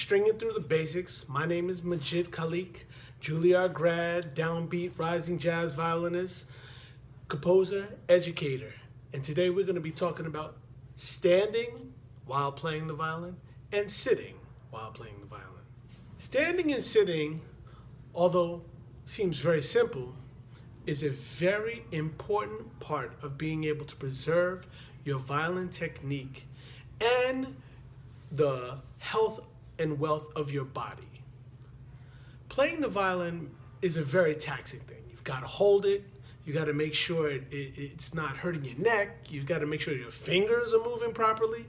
Stringing Through the Basics. My name is Majid Khalik, Juilliard grad, downbeat, rising jazz violinist, composer, educator. And today we're going to be talking about standing while playing the violin and sitting while playing the violin. Standing and sitting, although seems very simple, is a very important part of being able to preserve your violin technique and the health and wealth of your body. Playing the violin is a very taxing thing. You've got to hold it. You got to make sure it's not hurting your neck. You've got to make sure your fingers are moving properly.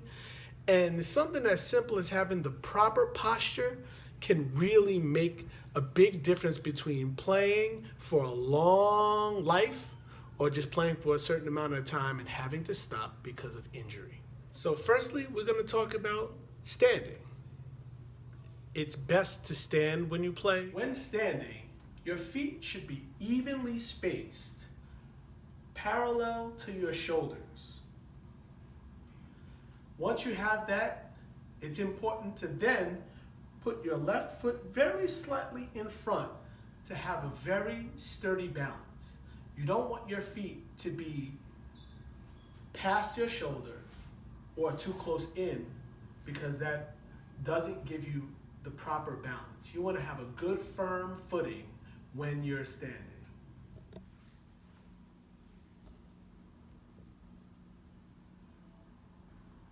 And something as simple as having the proper posture can really make a big difference between playing for a long life or just playing for a certain amount of time and having to stop because of injury. So firstly, we're going to talk about standing. It's best to stand when you play. When standing, your feet should be evenly spaced, parallel to your shoulders. Once you have that, it's important to then put your left foot very slightly in front to have a very sturdy balance. You don't want your feet to be past your shoulder or too close in, because that doesn't give you the proper balance. You want to have a good firm footing when you're standing.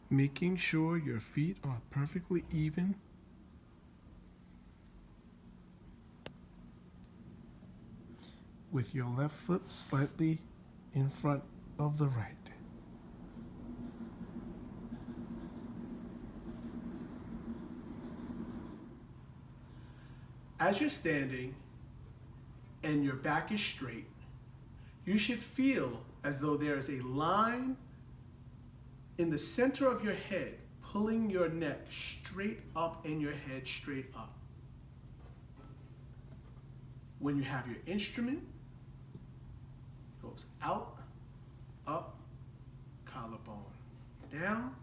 Making sure your feet are perfectly even. With your left foot slightly in front of the right. As you're standing and your back is straight, you should feel as though there is a line in the center of your head pulling your neck straight up and your head straight up. When you have your instrument, it goes out, up, collarbone down,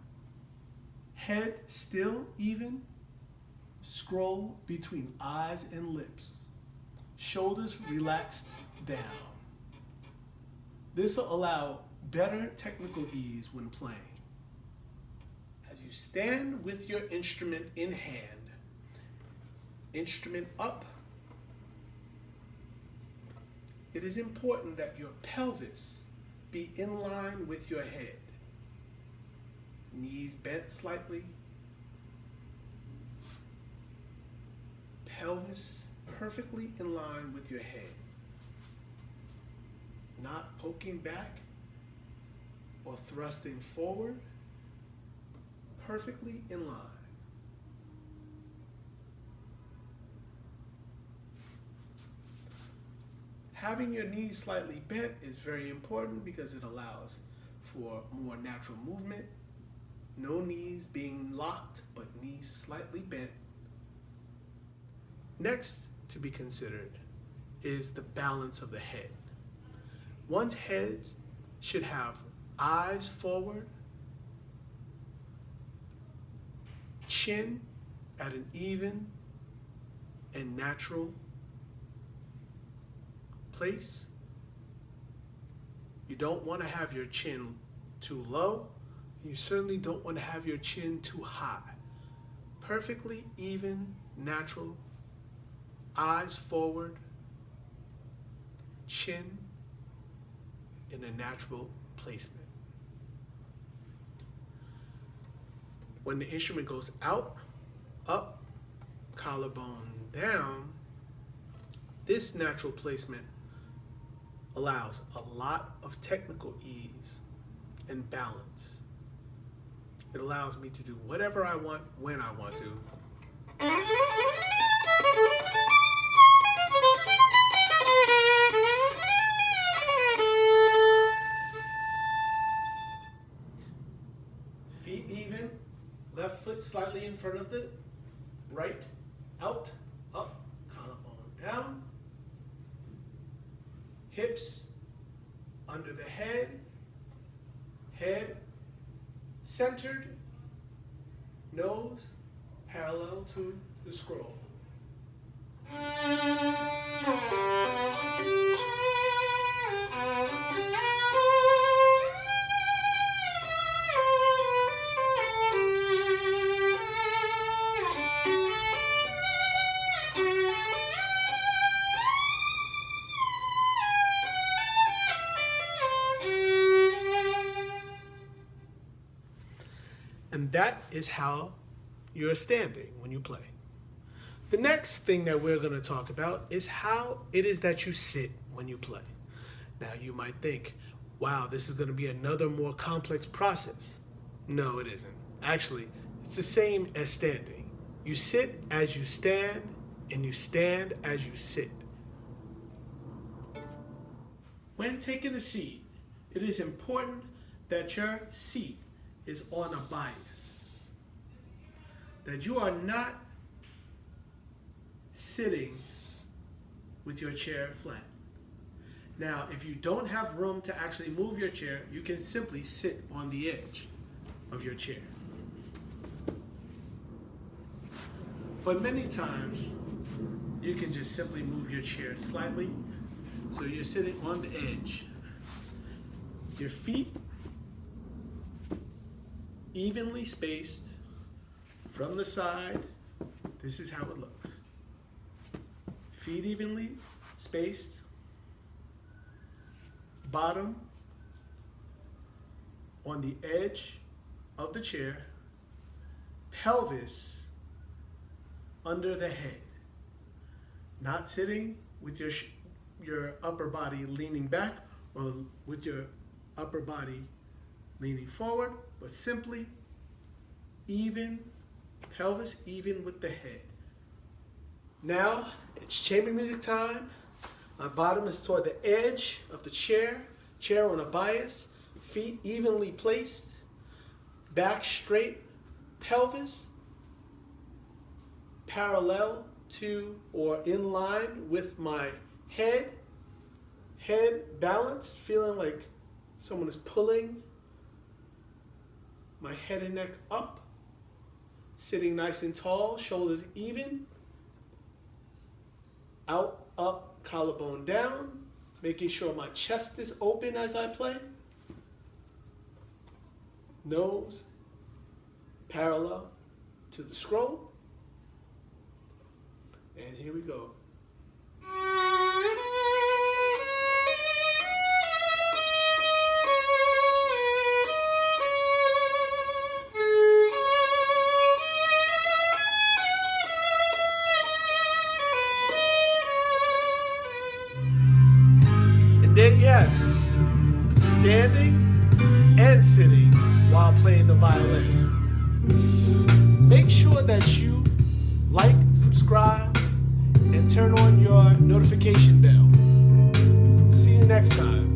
head still even, scroll between eyes and lips, shoulders relaxed down. This will allow better technical ease when playing. As you stand with your instrument in hand, instrument up, it is important that your pelvis be in line with your head. Knees bent slightly, pelvis perfectly in line with your head. Not poking back or thrusting forward, perfectly in line. Having your knees slightly bent is very important because it allows for more natural movement. No knees being locked, but knees slightly bent. Next to be considered is the balance of the head. One's head should have eyes forward, chin at an even and natural place. You don't want to have your chin too low. You certainly don't want to have your chin too high. Perfectly even, natural, eyes forward, chin in a natural placement. When the instrument goes out, up, collarbone down, this natural placement allows a lot of technical ease and balance. It allows me to do whatever I want when I want to. Feet even, left foot slightly in front of the right, out, up, collarbone down. Hips under the head, head centered, nose parallel to the scroll. And that is how you're standing when you play. The next thing that we're going to talk about is how it is that you sit when you play. Now you might think, wow, this is going to be another more complex process. No, it isn't. Actually, it's the same as standing. You sit as you stand, and you stand as you sit. When taking a seat, it is important that your seat is on a bias. That you are not sitting with your chair flat. Now, if you don't have room to actually move your chair, you can simply sit on the edge of your chair. But many times, you can just simply move your chair slightly, so you're sitting on the edge. Your feet evenly spaced from the side. This is how it looks. Feet evenly spaced. Bottom on the edge of the chair. Pelvis under the head. Not sitting with your upper body leaning back or with your upper body leaning forward, but simply even, pelvis even with the head. Now it's chamber music time. My bottom is toward the edge of the chair on a bias, feet evenly placed, back straight, pelvis parallel to or in line with my head balanced, feeling like someone is pulling my head and neck up, sitting nice and tall, shoulders even, out, up, collarbone down, making sure my chest is open as I play. Nose parallel to the scroll. And here we go. And there you have it, standing and sitting while playing the violin. Make sure that you like, subscribe, and turn on your notification bell. See you next time.